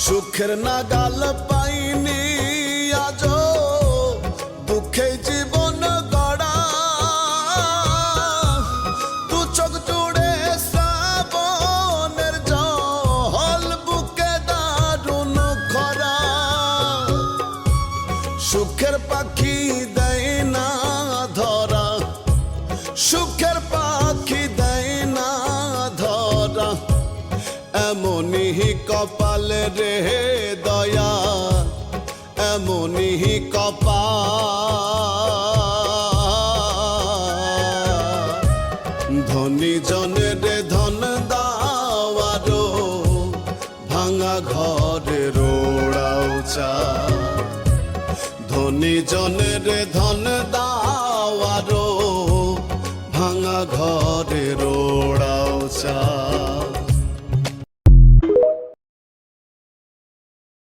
সুখের নাগাল পাইনি আজো দুঃখে জীবন গড়া দু চোখ জুড়ে শ্রাবণের জল বুকে দারুণ খরা সুখের পাখি দেয় না ধরা সুখের পাখি দেয় না ধরা এমনই কপাল রে দয়া এমনই কপাল ধনী জনের ধন দাওয়ারো ভাঙা ঘরের ওড়াও চা ধনী জনের ধন দাওয়ারো ভাঙা ঘরের ওড়াও চা।